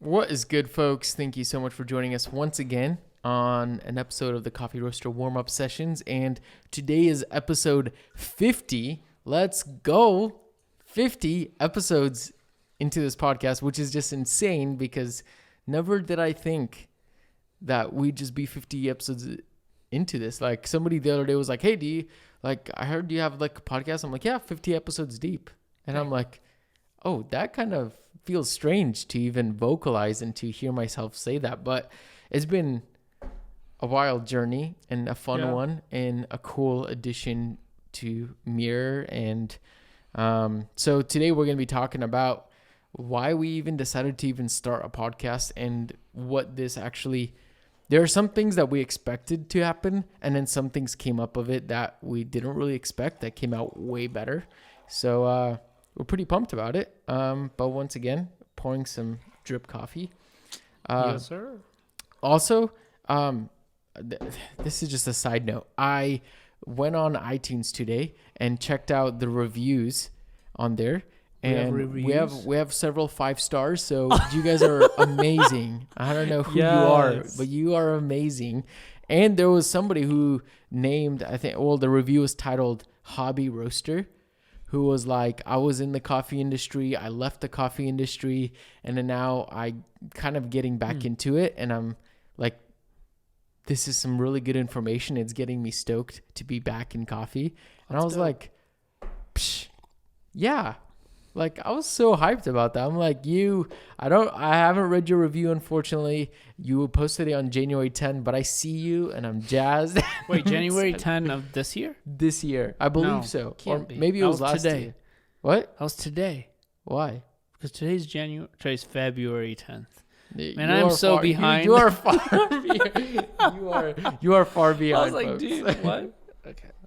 What is good, folks? Thank you so much for joining us once again on an episode of the Coffee Roaster Warm-Up Sessions. And today is episode 50. Let's go. 50 episodes into this podcast, which is just insane because never did I think that we'd just be 50 episodes into this. Like somebody the other day was like, hey, I heard you have like a podcast. I'm like, yeah, 50 episodes deep. And I'm like, oh, that kind of feels strange to even vocalize and to hear myself say that, but it's been a wild journey and a fun one and a cool addition to Mirror. And so today we're going to be talking about why we even decided to even start a podcast and what this actually, there are some things that we expected to happen and then some things came up of it that we didn't really expect that came out way better. So we're pretty pumped about it. But once again, pouring some drip coffee. Yes, sir. Also, this is just a side note. I went on iTunes today and checked out the reviews on there. And we have several 5 stars. So you guys are amazing. I don't know who you are, but you are amazing. And there was somebody who named, the review was titled Hobby Roaster, who was like, I was in the coffee industry, I left the coffee industry, and then now I kind of getting back into it. And I'm like, this is some really good information. It's getting me stoked to be back in coffee. And I was like, psh, yeah. Like, I was so hyped about that. I'm like, I haven't read your review, unfortunately. You posted it on January 10, but I see you and I'm jazzed. Wait, January 10 of this year? This year. I believe so. Or Be. maybe it was last today. year. What? That was today. Why? Because today's February 10th. Man, I'm so behind. You are far behind. You are far behind. I was like, folks. dude, what?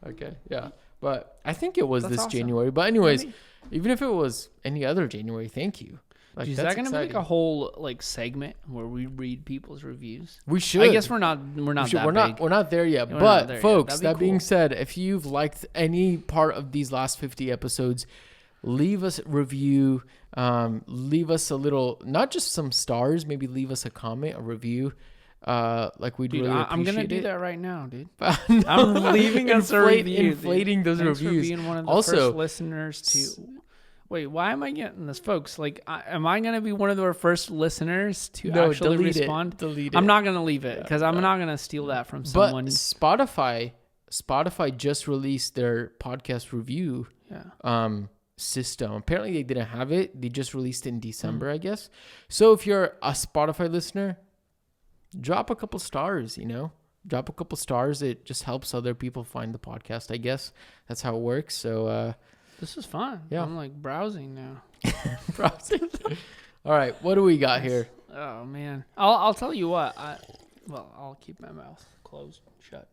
Okay. Yeah. But I think it was That's this awesome. January. But anyways, even if it was any other January, thank you. Like, Is that going to be like a whole like segment where we read people's reviews? We should. I guess we're not We're big. not there yet. We're But not there yet. folks, That'd be that being cool. said, if you've liked any part of these last 50 episodes, leave us a review. Leave us a little, not just some stars, maybe leave us a comment, a review. Like we'd really appreciate I'm gonna do it. that right now, dude. No, I'm leaving us a review. Inflating those Thanks reviews. for being one of the Also, first listeners to. Wait, why am I getting this, folks? Like, am I gonna be one of our first listeners to actually respond? Delete it. I'm not gonna leave it because I'm not gonna steal that from someone. But Spotify just released their podcast review system. Apparently they didn't have it. They just released it in December, I guess. So if you're a Spotify listener, drop a couple stars, Drop a couple stars. It just helps other people find the podcast, I guess. That's how it works. So this is fun. Yeah. I'm like browsing now. browsing. All right, what do we got here? Oh man, I'll tell you what. I'll keep my mouth closed, shut.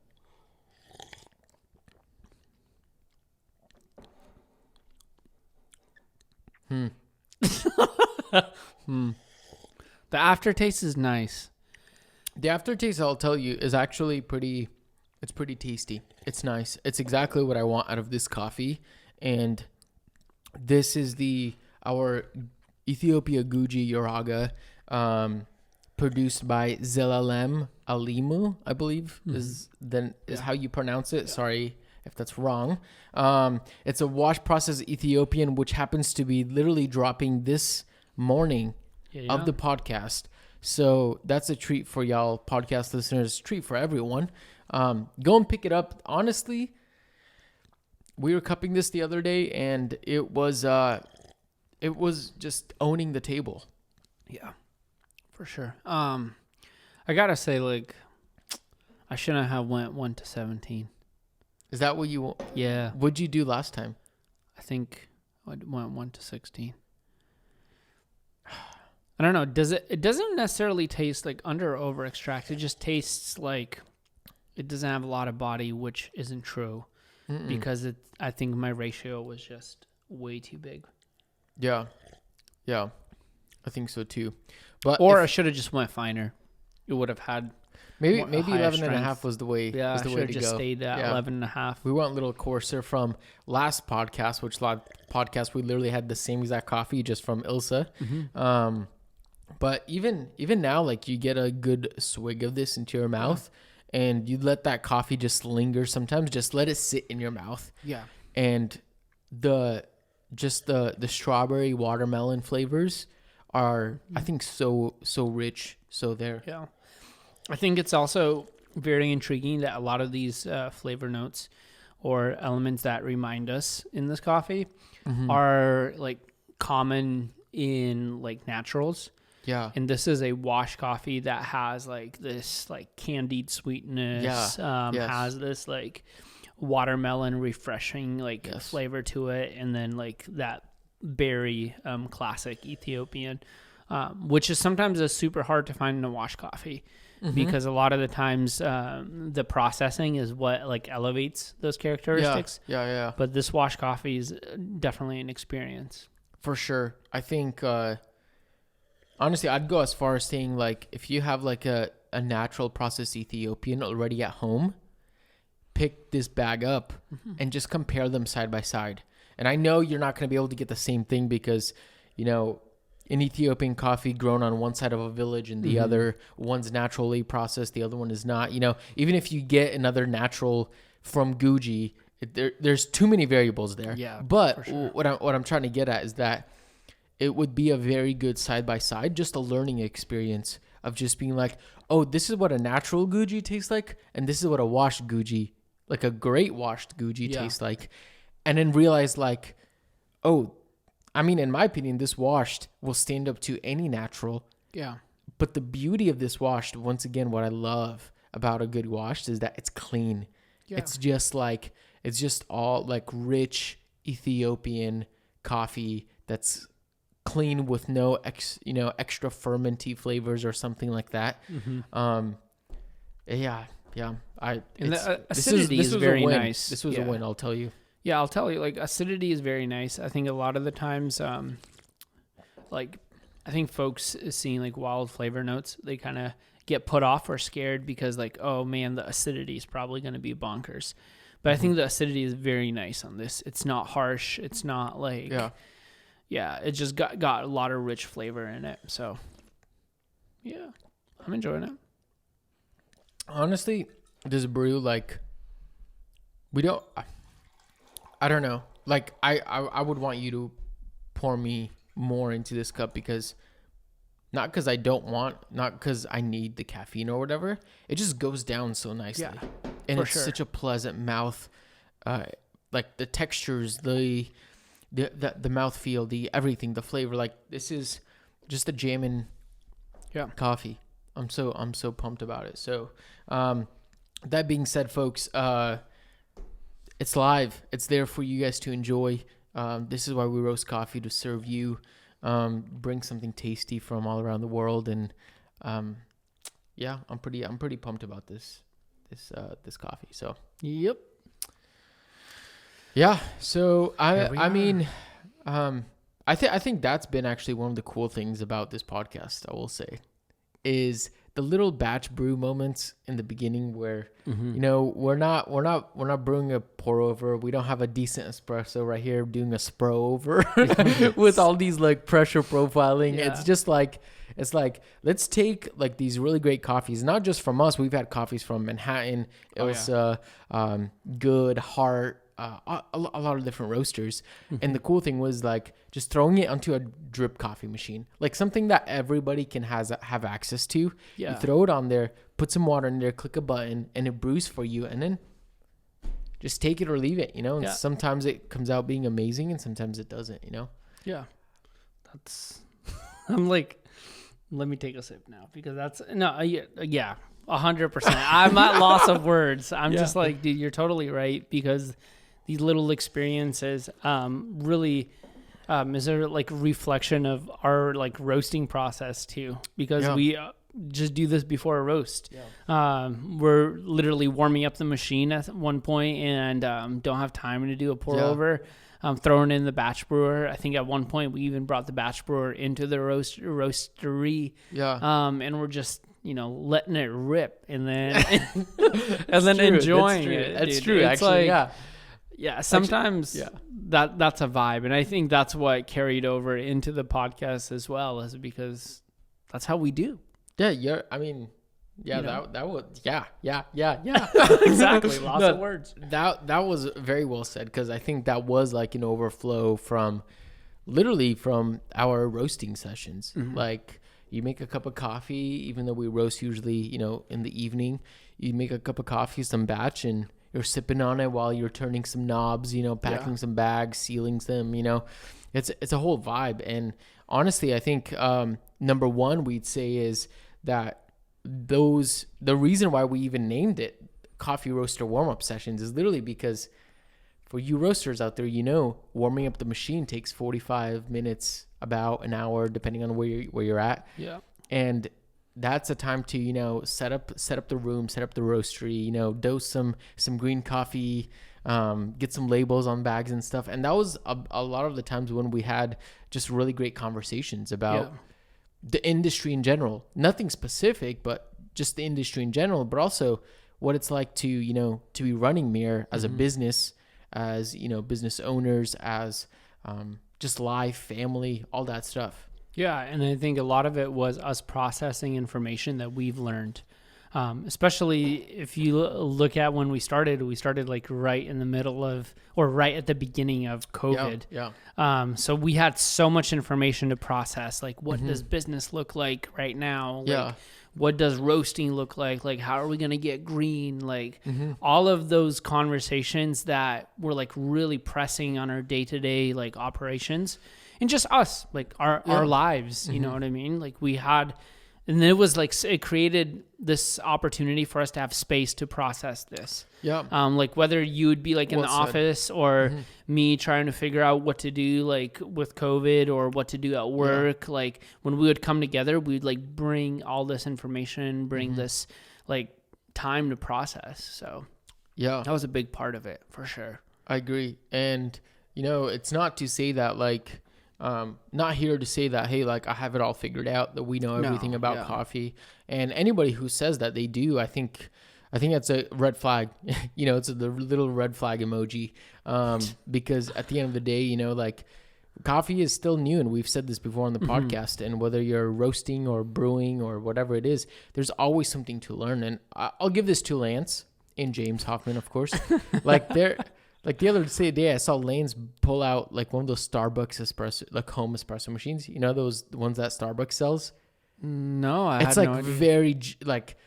The aftertaste is nice. The aftertaste, I'll tell you, is actually pretty tasty. It's nice. It's exactly what I want out of this coffee. And this is our Ethiopia Guji Yoraga, produced by Zelalem Alimu, I believe is how you pronounce it. Yeah. Sorry if that's wrong. It's a wash process Ethiopian, which happens to be literally dropping this morning of the podcast. So that's a treat for y'all podcast listeners, treat for everyone. Go and pick it up. Honestly, we were cupping this the other day and it was just owning the table. Yeah, for sure. I gotta say, like, I shouldn't have went 1 to 17. Is that what you? Yeah. What'd you do last time? I think I went 1 to 16. I don't know. It doesn't necessarily taste like under or over extract. It just tastes like it doesn't have a lot of body, which isn't true. Because I think my ratio was just way too big. Yeah. I think so too. I should have just went finer. It would have had maybe 11 strength. and a half was the way. Yeah, was the I way should to have just go. stayed at 11 and a half. We went a little coarser from last podcast, we literally had the same exact coffee just from Ilsa. But even now, like you get a good swig of this into your mouth, and you let that coffee just linger. Sometimes just let it sit in your mouth. Yeah. And the strawberry watermelon flavors are, I think, so rich. So there. Yeah. I think it's also very intriguing that a lot of these flavor notes or elements that remind us in this coffee are like common in like naturals. Yeah. And this is a wash coffee that has like this like candied sweetness, Yes. has this like watermelon refreshing like flavor to it, and then like that berry classic Ethiopian, which is sometimes a super hard to find in a wash coffee because a lot of the times the processing is what like elevates those characteristics. Yeah. But this wash coffee is definitely an experience. For sure. I think honestly, I'd go as far as saying like if you have like a natural processed Ethiopian already at home, pick this bag up and just compare them side by side. And I know you're not going to be able to get the same thing because, you know, an Ethiopian coffee grown on one side of a village and the other one's naturally processed, the other one is not. You know, even if you get another natural from Guji, there's too many variables there. Yeah, but for sure. what I'm trying to get at is that it would be a very good side by side, just a learning experience of just being like, oh, this is what a natural Guji tastes like, and this is what a washed Guji, like a great washed Guji tastes like. And then realize like, oh, I mean, in my opinion, this washed will stand up to any natural. Yeah. But the beauty of this washed, once again, what I love about a good washed is that it's clean. Yeah. It's just all like rich Ethiopian coffee that's clean with no extra fermenty flavors or something like that. Yeah. And the acidity is very nice. This was a win, I'll tell you. Yeah, I'll tell you, like, acidity is very nice. I think a lot of the times, like, I think folks seeing, like, wild flavor notes, they kind of get put off or scared because, like, oh, man, the acidity is probably going to be bonkers. But I think the acidity is very nice on this. It's not harsh. It's not, like, it just got a lot of rich flavor in it. So, yeah, I'm enjoying it. Honestly, this brew, like, I don't know. Like, I would want you to pour me more into this cup because not because I don't want, not because I need the caffeine or whatever. It just goes down so nicely. Yeah, and it's such a pleasant mouth. Like the textures, the mouthfeel, the everything, the flavor. Like this is just a jammin' coffee. I'm so pumped about it. So, that being said, folks, it's live. It's there for you guys to enjoy. This is why we roast coffee, to serve you, bring something tasty from all around the world, and I'm pretty pumped about this coffee. So yep. Yeah. So I think that's been actually one of the cool things about this podcast, I will say, is the little batch brew moments in the beginning where, you know, we're not brewing a pour over. We don't have a decent espresso right here doing a spro over with all these like pressure profiling. Yeah. It's like, let's take like these really great coffees, not just from us. We've had coffees from Manhattan. It was Good, Heart, a lot of different roasters. And the cool thing was like just throwing it onto a drip coffee machine, like something that everybody can have access to. You throw it on there, put some water in there, click a button, and it brews for you, and then just take it or leave it, you know. And sometimes it comes out being amazing and sometimes it doesn't, you know. I'm like, let me take a sip now because 100%. I'm at loss of words. I'm just like, dude, you're totally right, because these little experiences really is a like reflection of our like roasting process too, because we just do this before a roast. We're literally warming up the machine at one point and don't have time to do a pour over. Throwing in the batch brewer. I think at one point we even brought the batch brewer into the roastery. And we're just, you know, letting it rip and then and then enjoying it. That's true. It's actually, like, sometimes that's a vibe, and I think that's what carried over into the podcast as well, is because that's how we do. Yeah. I mean, yeah, You know? that was, yeah. Exactly. Lots of words. That was very well said, because I think that was like an overflow from literally from our roasting sessions. Like, you make a cup of coffee, even though we roast usually, in the evening, you make a cup of coffee, some batch, and you're sipping on it while you're turning some knobs, packing some bags, sealing them, it's a whole vibe. And honestly, I think, number one, we'd say is that the reason why we even named it coffee roaster warm-up sessions is literally because for you roasters out there, warming up the machine takes 45 minutes, about an hour, depending on where you're at. Yeah. And that's a time to, set up the room, set up the roastery, dose some green coffee, get some labels on bags and stuff. And that was a lot of the times when we had just really great conversations about the industry in general. Nothing specific, but just the industry in general, but also what it's like to be running Mir as a business, as business owners, as just life, family, all that stuff. Yeah, and I think a lot of it was us processing information that we've learned. Especially if you look at when we started like right in the middle of, or right at the beginning of COVID. Yeah. So we had so much information to process. Like, what does business look like right now? Like, what does roasting look like? Like, how are we going to get green? Like, all of those conversations that were like really pressing on our day-to-day like operations, and just us, like our lives, you know what I mean? Like, we had, and then it was like, it created this opportunity for us to have space to process this. Yeah. Like, whether you would be like in the office, or me trying to figure out what to do like with COVID, or what to do at work. Like, when we would come together, we'd like bring all this information, bring this like time to process. So that was a big part of it, for sure. I agree. And, it's not to say that like, not here to say that, hey, like I have it all figured out, that we know everything about coffee. And anybody who says that they do, I think that's a red flag. It's the little red flag emoji. Because at the end of the day, like coffee is still new, and we've said this before on the podcast, and whether you're roasting or brewing or whatever it is, there's always something to learn. And I'll give this to Lance and James Hoffman, of course. Like the other day, I saw Lance pull out like one of those Starbucks espresso, like home espresso machines. Those ones that Starbucks sells. No, it's like no idea. Very like.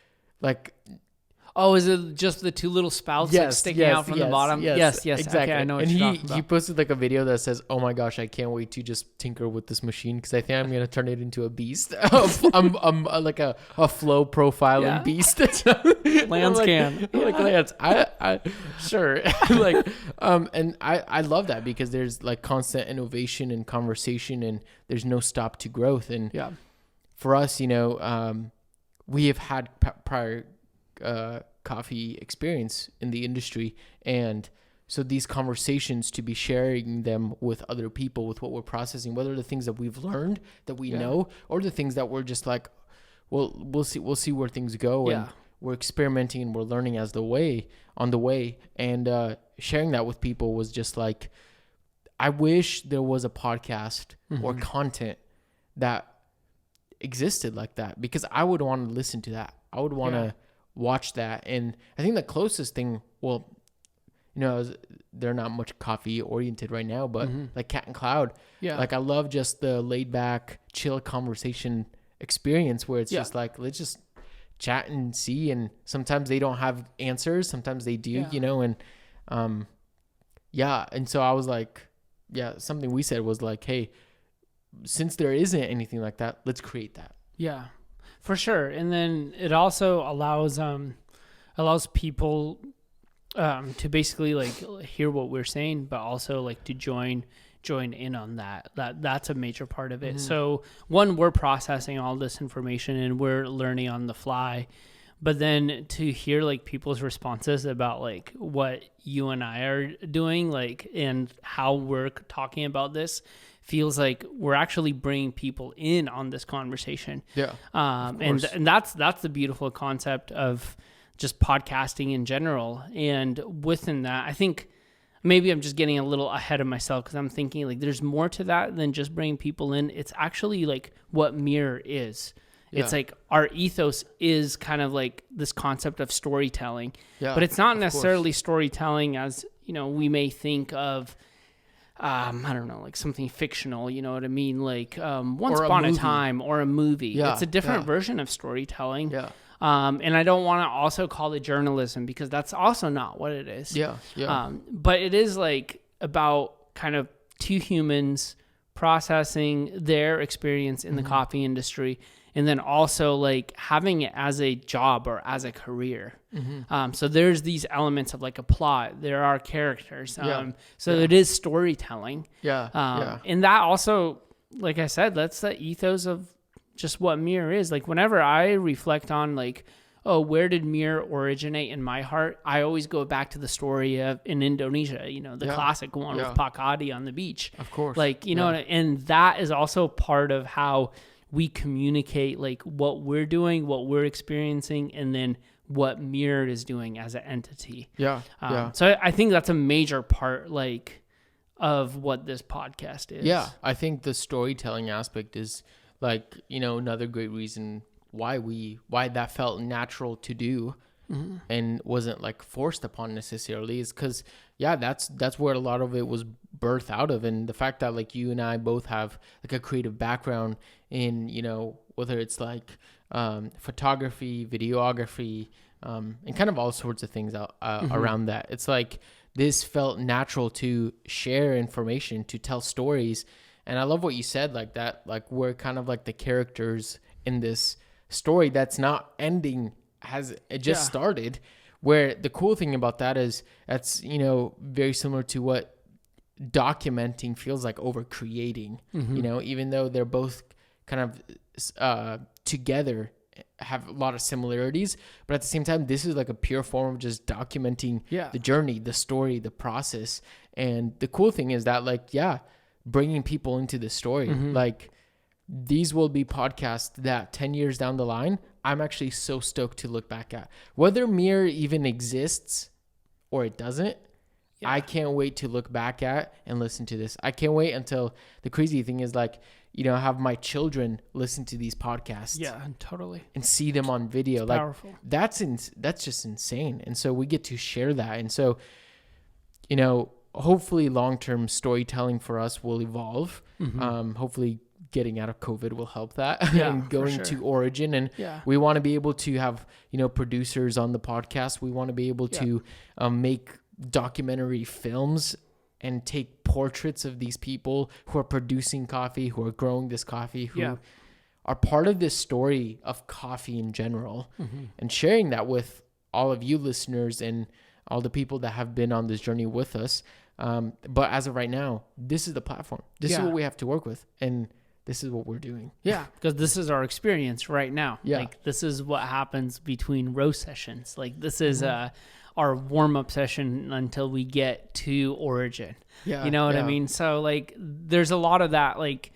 Oh, is it just the two little spouts sticking out from the bottom? Yes, exactly. Okay, I know what and you're talking about. He posted like a video that says, "Oh my gosh, I can't wait to just tinker with this machine, because I think I'm gonna turn it into a beast. I'm like a flow profiling beast." Lance can. Like Lance, I sure. Like, and I love that, because there's like constant innovation and conversation, and there's no stop to growth. And for us, we have had prior coffee experience in the industry, and so these conversations, to be sharing them with other people, with what we're processing, whether the things that we've learned that we know, or the things that we're just like, well, we'll see where things go, and we're experimenting and we're learning on the way, and sharing that with people was just like, I wish there was a podcast or content that existed like that, because I would want to listen to that. I would want to watch that. And I think the closest thing, they're not much coffee oriented right now, but like Cat and Cloud, like I love just the laid back, chill conversation experience, where it's just like, let's just chat and see. And sometimes they don't have answers, sometimes they do, and and so I was like, something we said was like, hey, since there isn't anything like that, let's create that. Yeah, for sure. And then it also allows people to basically like hear what we're saying, but also like to join in on that. That's a major part of it. So one, we're processing all this information and we're learning on the fly, but then to hear like people's responses about like what you and I are doing, like, and how we're talking about this, feels like we're actually bringing people in on this conversation. Yeah. And that's the beautiful concept of just podcasting in general. And within that, I think maybe I'm just getting a little ahead of myself, because I'm thinking like there's more to that than just bringing people in. It's actually like what Mir is. It's like our ethos is kind of like this concept of storytelling, but it's not necessarily storytelling as, you know, we may think of, I don't know, like something fictional, you know what I mean? Like Once Upon a Time or a movie. Yeah, it's a different version of storytelling. Yeah. And I don't want to also call it journalism because that's also not what it is. Yeah. But it is like about kind of two humans processing their experience in the coffee industry, and then also like having it as a job or as a career. So there's these elements of like a plot. There are characters. It is storytelling. And that also, like I said, that's the ethos of just what Mir is. Like whenever I reflect on like, oh, where did Mir originate in my heart? I always go back to the story of in Indonesia, you know, the classic one with Pakadi on the beach. Of course. Like, you know, and that is also part of how we communicate like what we're doing, what we're experiencing, and then what Mir is doing as an entity. So I think that's a major part like of what this podcast is. Yeah. I think the storytelling aspect is like, you know, another great reason why that felt natural to do and wasn't like forced upon necessarily is because that's where a lot of it was birthed out of. And the fact that like you and I both have like a creative background in, you know, whether it's like photography, videography, and kind of all sorts of things around that. It's like this felt natural to share information, to tell stories. And I love what you said, like that, like we're kind of like the characters in this story that's not ending, it just started. Where the cool thing about that is that's, you know, very similar to what documenting feels like over creating, you know, even though they're both kind of together, have a lot of similarities, but at the same time, this is like a pure form of just documenting the journey, the story, the process. And the cool thing is that like, bringing people into the story, like these will be podcasts that 10 years down the line, I'm actually so stoked to look back at. Whether Mir even exists or it doesn't, I can't wait to look back at and listen to this. I can't wait until the crazy thing is like, you know, have my children listen to these podcasts. Yeah, totally. And see them on video. It's like powerful. That's just insane. And so we get to share that. And so, you know, hopefully long-term storytelling for us will evolve. Hopefully getting out of COVID will help that and going to Origin. And we want to be able to have, you know, producers on the podcast. We want to be able to make documentary films and take portraits of these people who are producing coffee, who are growing this coffee, who are part of this story of coffee in general, and sharing that with all of you listeners and all the people that have been on this journey with us. But as of right now, this is the platform. This is what we have to work with. And this is what we're doing. Yeah, because this is our experience right now. Yeah. Like this is what happens between roast sessions. Like this is our warm-up session until we get to Origin. Yeah. You know what I mean? So like there's a lot of that like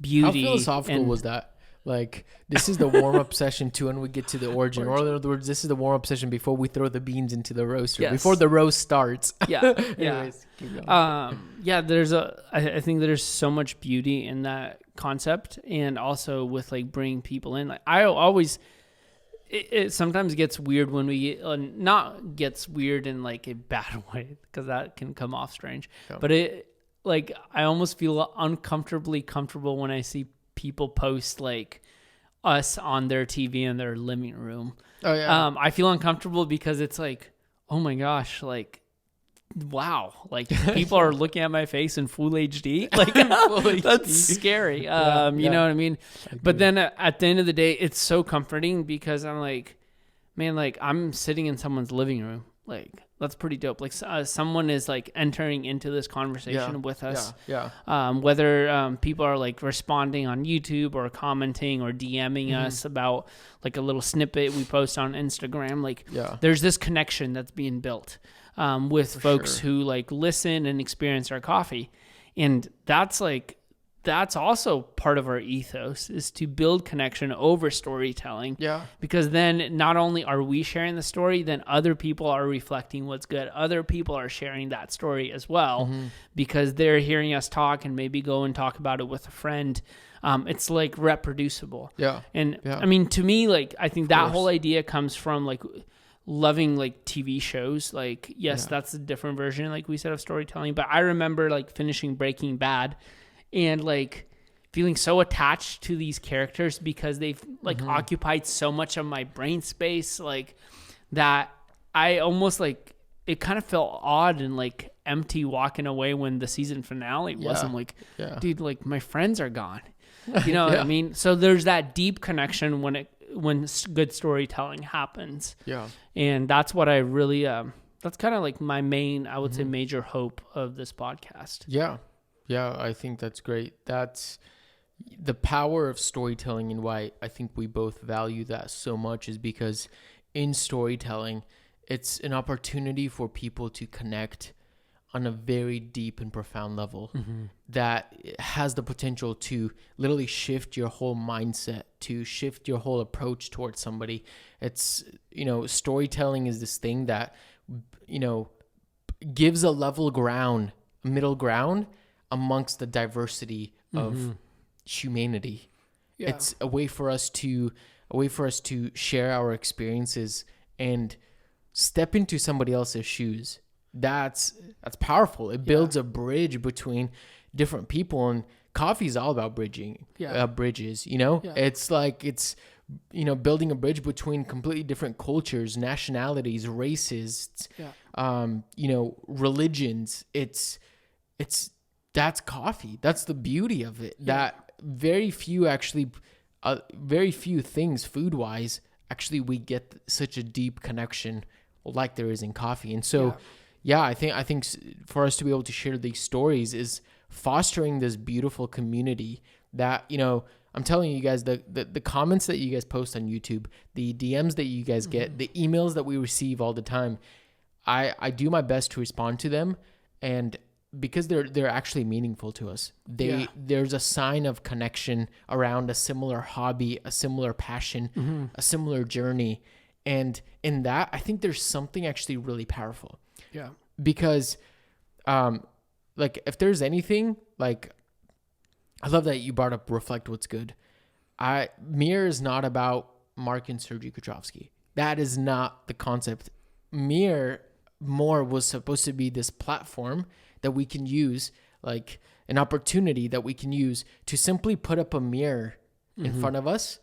beauty. How philosophical was that? Like this is the warm-up session to when we get to the Origin. Or in other words, this is the warm-up session before we throw the beans into the roaster. Before the roast starts. Anyways, keep going. I think there's so much beauty in that concept, and also with like bringing people in. Like I always, it sometimes gets weird when we not gets weird in like a bad way, because that can come off strange. But it like I almost feel uncomfortably comfortable when I see people post like us on their TV in their living room. I feel uncomfortable because it's like, oh my gosh, like wow, like people are looking at my face in full HD. Like that's scary. You know what I mean? But then at the end of the day, it's so comforting because I'm like, man, like I'm sitting in someone's living room. Like that's pretty dope. Like someone is like entering into this conversation with us. Whether people are like responding on YouTube or commenting or DMing us about like a little snippet we post on Instagram. Like there's this connection that's being built with folks who like listen and experience our coffee. And that's that's also part of our ethos, is to build connection over storytelling. Yeah. Because then not only are we sharing the story, then other people are reflecting what's good. Other people are sharing that story as well, because they're hearing us talk and maybe go and talk about it with a friend. It's like reproducible. Yeah. And yeah. I mean, to me, like, I think that whole idea comes from like loving like TV shows. Like, yes, that's a different version, like we said, of storytelling. But I remember like finishing Breaking Bad and like feeling so attached to these characters because they've like occupied so much of my brain space, like that I almost like, it kind of felt odd and like empty walking away when the season finale was. I'm like, dude, like my friends are gone. You know what I mean? So there's that deep connection when good storytelling happens. Yeah. And that's what I really, that's kind of like my main, I would say, major hope of this podcast. Yeah. Yeah, I think that's great. That's the power of storytelling, and why I think we both value that so much is because in storytelling, it's an opportunity for people to connect on a very deep and profound level that has the potential to literally shift your whole mindset, to shift your whole approach towards somebody. It's, storytelling is this thing that, gives a middle ground amongst the diversity of humanity. Yeah. It's a way for us to share our experiences and step into somebody else's shoes. That's powerful. It builds a bridge between different people, and coffee is all about bridges. It's like building a bridge between completely different cultures, nationalities, races, religions. That's coffee. That's the beauty of it. That very few things food wise, actually we get such a deep connection like there is in coffee. And so, I think for us to be able to share these stories is fostering this beautiful community that, I'm telling you guys, the comments that you guys post on YouTube, the DMs that you guys get, the emails that we receive all the time, I do my best to respond to them, and because they're actually meaningful to us. There's a sign of connection around a similar hobby, a similar passion, a similar journey. And in that, I think there's something actually really powerful. Yeah. Because like if there's anything, like I love that you brought up reflect what's good. Mirror is not about Mark and Sergey Kutrovsky. That is not the concept. Mirror more was supposed to be this platform that we can use, like an opportunity that we can use to simply put up a mirror in front of us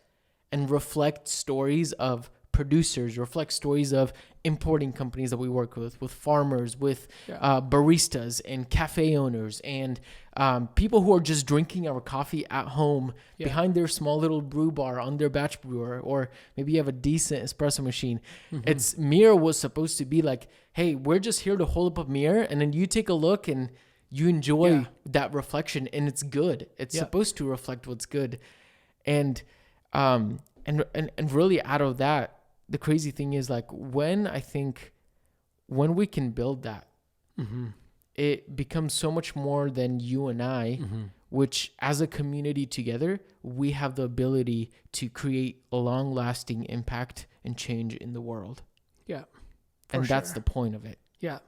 and reflect stories of producers, reflect stories of importing companies that we work with farmers, with baristas and cafe owners, and people who are just drinking our coffee at home behind their small little brew bar on their batch brewer, or maybe you have a decent espresso machine. It's mirror was supposed to be like, hey, we're just here to hold up a mirror, and then you take a look and you enjoy that reflection, and it's good. It's supposed to reflect what's good. And really out of that, the crazy thing is, like, when we can build that, it becomes so much more than you and I, which as a community together, we have the ability to create a long-lasting impact and change in the world. Yeah. And that's the point of it. Yeah.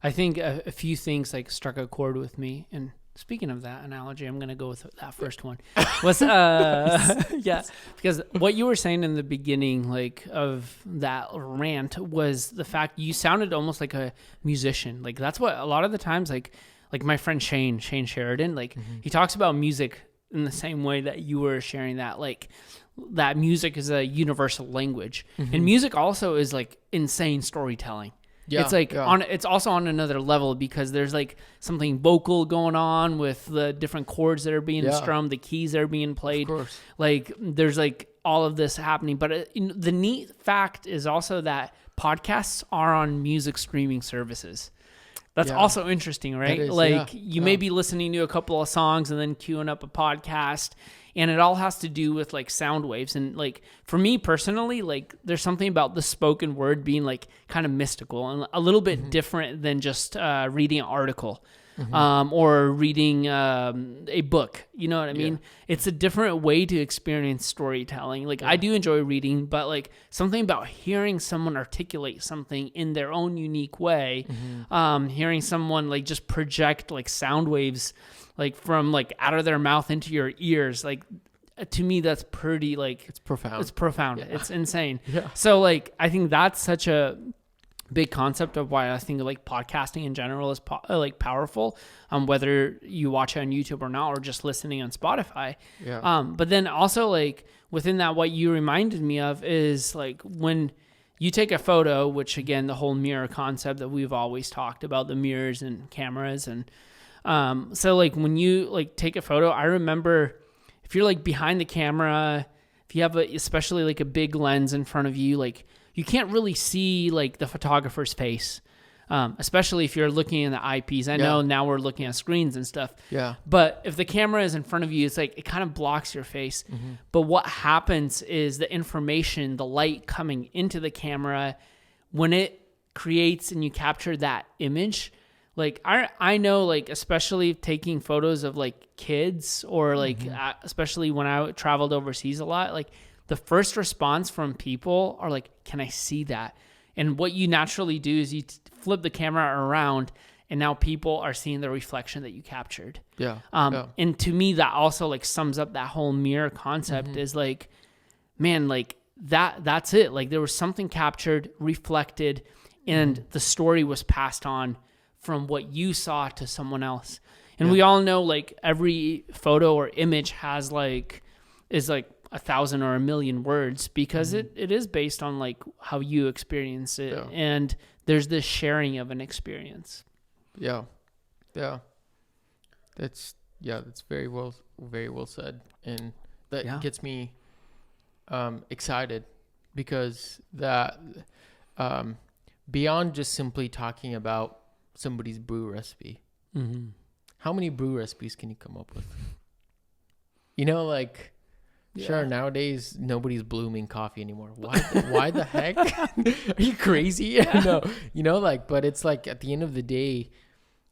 I think a few things like struck a chord with me, and speaking of that analogy, I'm going to go with that first one. Was because what you were saying in the beginning, like, of that rant, was the fact you sounded almost like a musician. Like, that's what a lot of the times, like my friend Shane Sheridan, like he talks about music in the same way that you were sharing that, like that music is a universal language, and music also is like insane storytelling. Yeah, it's like it's also on another level, because there's like something vocal going on with the different chords that are being strummed, the keys that are being played. Of course. Like there's like all of this happening. But the neat fact is also that podcasts are on music streaming services. That's also interesting, right? You may be listening to a couple of songs and then queuing up a podcast, and it all has to do with like sound waves. And like for me personally, like there's something about the spoken word being like kind of mystical and a little bit different than just reading an article. or reading a book. You know what I mean? It's a different way to experience storytelling. Like I do enjoy reading, but like something about hearing someone articulate something in their own unique way, hearing someone like just project like sound waves like from like out of their mouth into your ears, like to me that's pretty like it's profound. It's insane. Yeah. So like I think that's such a big concept of why I think like podcasting in general is like powerful, whether you watch it on YouTube or not, or just listening on Spotify. But then also like within that, what you reminded me of is like when you take a photo, which again, the whole mirror concept that we've always talked about, the mirrors and cameras. And so like when you like take a photo, I remember if you're like behind the camera, if you have especially like a big lens in front of you, like you can't really see like the photographer's face, especially if you're looking in the eyepiece. I know now we're looking at screens and stuff. Yeah. But if the camera is in front of you, it's like it kind of blocks your face. But what happens is the information, the light coming into the camera, when it creates and you capture that image, like I know like especially taking photos of like kids or like especially when I traveled overseas a lot, like the first response from people are like, can I see that? And what you naturally do is you flip the camera around and now people are seeing the reflection that you captured. And to me, that also like sums up that whole mirror concept is like, man, like that's it. Like there was something captured, reflected, and the story was passed on from what you saw to someone else. And we all know like every photo or image has like, is like 1,000 or 1,000,000 words because it is based on like how you experience it. And there's this sharing of an experience. That's very well said. And that gets me excited because that beyond just simply talking about somebody's brew recipe, how many brew recipes can you come up with? You know, like sure, nowadays nobody's blooming coffee anymore. Why the heck? Are you crazy? No, you know, like, but it's like at the end of the day,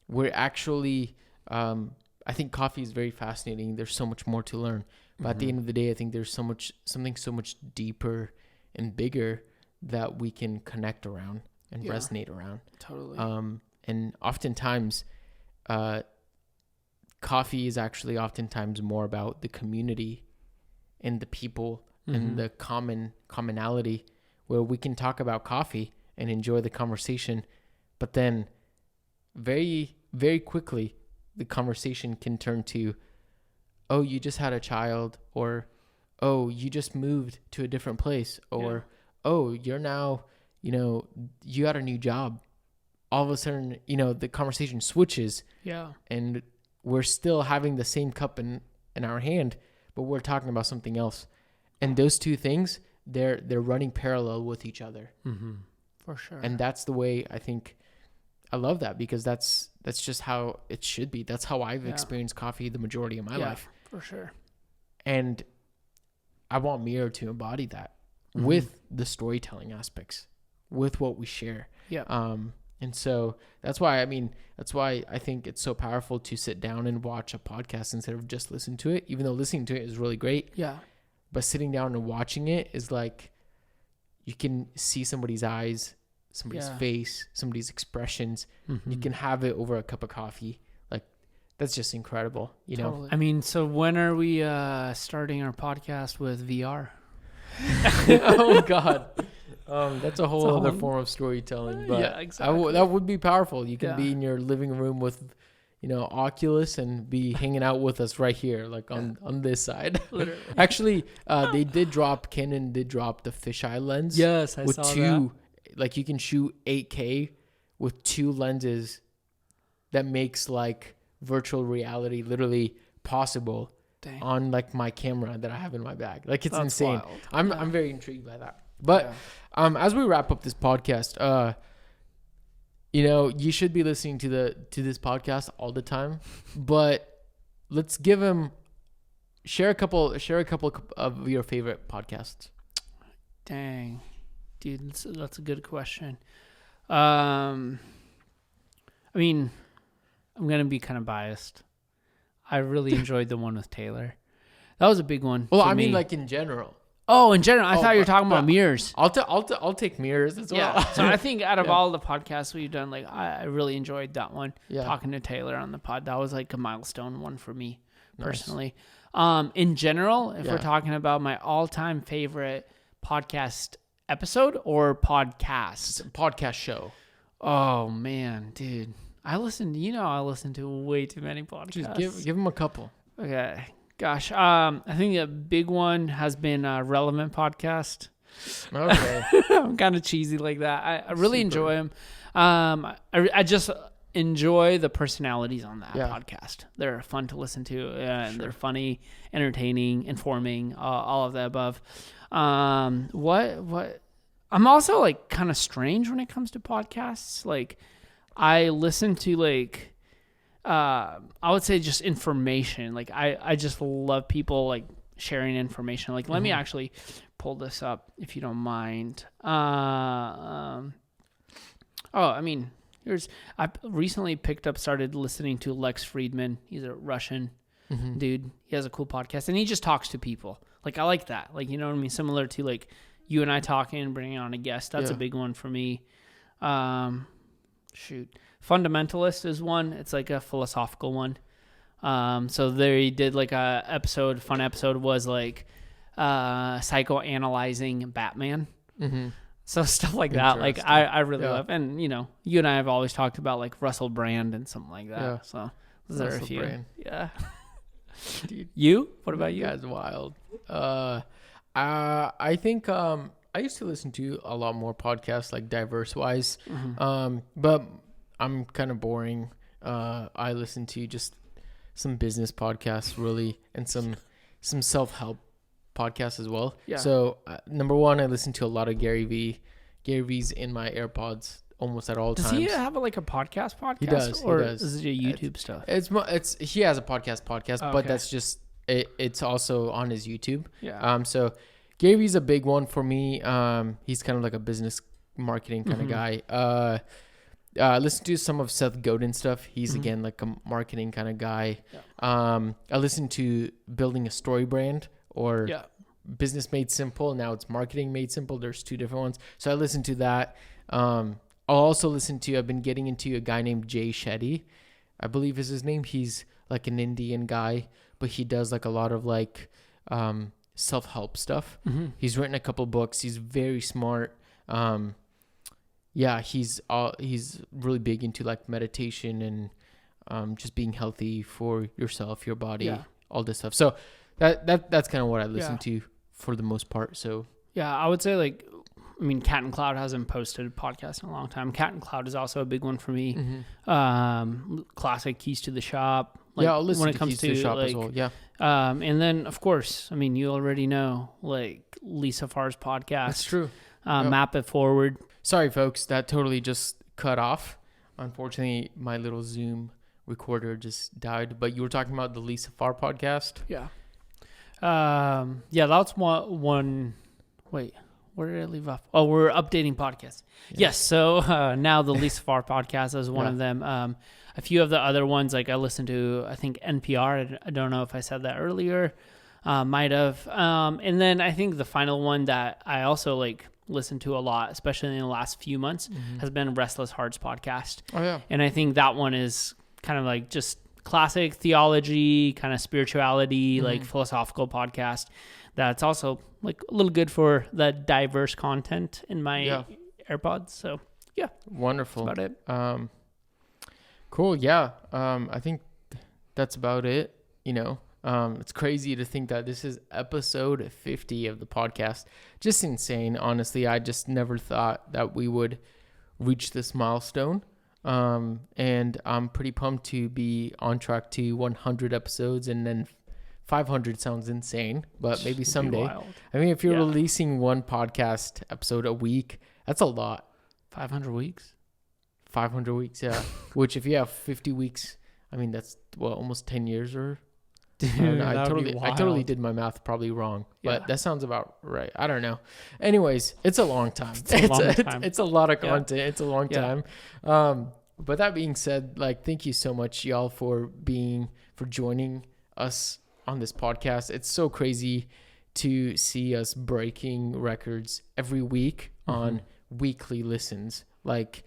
we're actually, I think coffee is very fascinating. There's so much more to learn. But at the end of the day, I think there's something so much deeper and bigger that we can connect around and resonate around. Totally. And oftentimes, coffee is actually oftentimes more about the community and the people and the commonality where we can talk about coffee and enjoy the conversation, but then very, very quickly the conversation can turn to, oh, you just had a child, or oh, you just moved to a different place, or oh, you're now, you know, you got a new job. All of a sudden, you know, the conversation switches and we're still having the same cup in our hand, but we're talking about something else. And those two things, they're running parallel with each other. For sure. And that's the way I think I love that, because that's just how it should be. That's how I've experienced coffee the majority of my life. For sure. And I want Miro to embody that with the storytelling aspects, with what we share. And so that's why I think it's so powerful to sit down and watch a podcast instead of just listen to it, even though listening to it is really great. But sitting down and watching it is like, you can see somebody's eyes, somebody's face, somebody's expressions. You can have it over a cup of coffee. Like, that's just incredible, you know? I mean, so when are we starting our podcast with VR? Oh, God. That's a whole other form of storytelling, but exactly. That would be powerful. You can be in your living room with, you know, Oculus and be hanging out with us right here, like on this side. Literally. Actually, Canon did drop the fisheye lens. Yes, I saw that. Like you can shoot 8K with two lenses that makes like virtual reality literally possible on like my camera that I have in my bag. Like it's insane. Wild. I'm very intrigued by that. But as we wrap up this podcast, you know, you should be listening to this podcast all the time. But let's share a couple of your favorite podcasts. Dang, dude, that's a good question. I mean, I'm going to be kind of biased. I really enjoyed the one with Taylor. That was a big one. Well, for I mean, me. like in general. Oh, in general, I thought you were talking about mirrors. I'll take mirrors as well. Yeah. So I think out of all the podcasts we've done, like I really enjoyed that one. Yeah. Talking to Taylor on the pod, that was like a milestone one for me personally. In general, if we're talking about my all-time favorite podcast episode or podcast show. Oh man, dude, I listen to way too many podcasts. Just give them a couple. Okay. Gosh, I think a big one has been a Relevant podcast. Okay. I'm kind of cheesy like that. I really enjoy them. I just enjoy the personalities on that podcast. They're fun to listen to, and they're funny, entertaining, informing, all of the above. What? I'm also like kind of strange when it comes to podcasts. Like, I listen to like. I would say just information. Like I just love people like sharing information. Like let me actually pull this up if you don't mind. I recently started listening to Lex Friedman. He's a Russian dude. He has a cool podcast and he just talks to people. Like I like that. Like, you know what I mean? Similar to like you and I talking, bringing on a guest. That's a big one for me. Fundamentalist is one. It's like a philosophical one. So they did like fun episode was like psychoanalyzing Batman. So stuff like that. Like I really love. And you know, you and I have always talked about like Russell Brand and something like that. Yeah. So those are a few. Brand. Yeah. Dude, you? What about you? Guys, wild. I think I used to listen to a lot more podcasts, like diverse wise. But I'm kind of boring. I listen to just some business podcasts, really, and some self-help podcasts as well. Yeah. So number one, I listen to a lot of Gary V. Gary V's in my AirPods almost at all times. Does he have like a podcast? He does. Or is it a YouTube stuff? It's he has a podcast, but that's just it's also on his YouTube. Yeah. So Gary V's a big one for me. He's kind of like a business marketing kind of guy. Listen to some of Seth Godin stuff. He's again like a marketing kind of guy. Yeah. I listen to Building a Story Brand or Business Made Simple. Now it's Marketing Made Simple. There's two different ones. So I listen to that. I'll also listen to, I've been getting into a guy named Jay Shetty, I believe is his name. He's like an Indian guy, but he does like a lot of like self-help stuff. He's written a couple books. He's very smart. He's really big into like meditation and just being healthy for yourself, your body, all this stuff. So that's kind of what I listen to for the most part. So I would say like, I mean, Cat and Cloud hasn't posted a podcast in a long time. Cat and Cloud is also a big one for me. Classic Keys to the Shop. Like, I'll listen to Keys to the Shop as well. Yeah. And then of course, I mean, you already know like Lisa Farr's podcast. That's true. Map It Forward. Sorry, folks, that totally just cut off. Unfortunately, my little Zoom recorder just died. But you were talking about the Lisa Farr podcast. Yeah. That's one. Wait, where did I leave off? Oh, we're updating podcasts. Yeah. Yes. So now the Lisa Farr podcast is one of them. A few of the other ones, like I listened to, I think NPR. I don't know if I said that earlier. Might have. And then I think the final one that I also like listened to a lot, especially in the last few months, has been Restless Hearts podcast. Oh yeah. And I think that one is kind of like just classic theology, kind of spirituality, like philosophical podcast. That's also like a little good for the diverse content in my AirPods. So yeah. Wonderful. That's about it. Cool. Yeah. I think that's about it. You know, it's crazy to think that this is episode 50 of the podcast. Just insane. Honestly, I just never thought that we would reach this milestone. And I'm pretty pumped to be on track to 100 episodes, and then 500 sounds insane, but maybe someday. I mean, if you're releasing one podcast episode a week, that's a lot. 500 weeks? 500 weeks, yeah. Which if you have 50 weeks, I mean, that's almost 10 years or... Dude, I totally did my math probably wrong, but that sounds about right. I don't know. Anyways, it's a long time. It's a lot of content. It's a long time. But that being said, like, thank you so much, y'all, for joining us on this podcast. It's so crazy to see us breaking records every week on weekly listens. Like,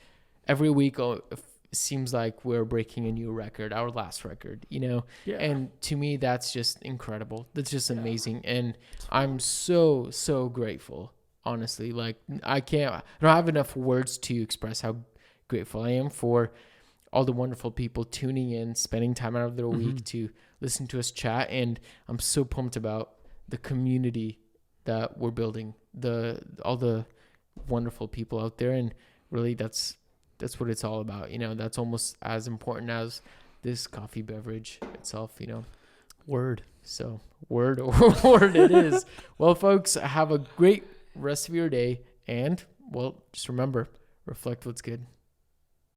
every week it seems like we're breaking a new record, our last record, you know? Yeah. And to me, that's just incredible. That's just amazing. And I'm so, so grateful, honestly. Like, I don't have enough words to express how grateful I am for all the wonderful people tuning in, spending time out of their week to listen to us chat. And I'm so pumped about the community that we're building, all the wonderful people out there. And really that's what it's all about. You know, that's almost as important as this coffee beverage itself, you know. Word. So word it is. Well, folks, have a great rest of your day. And, well, just remember, reflect what's good.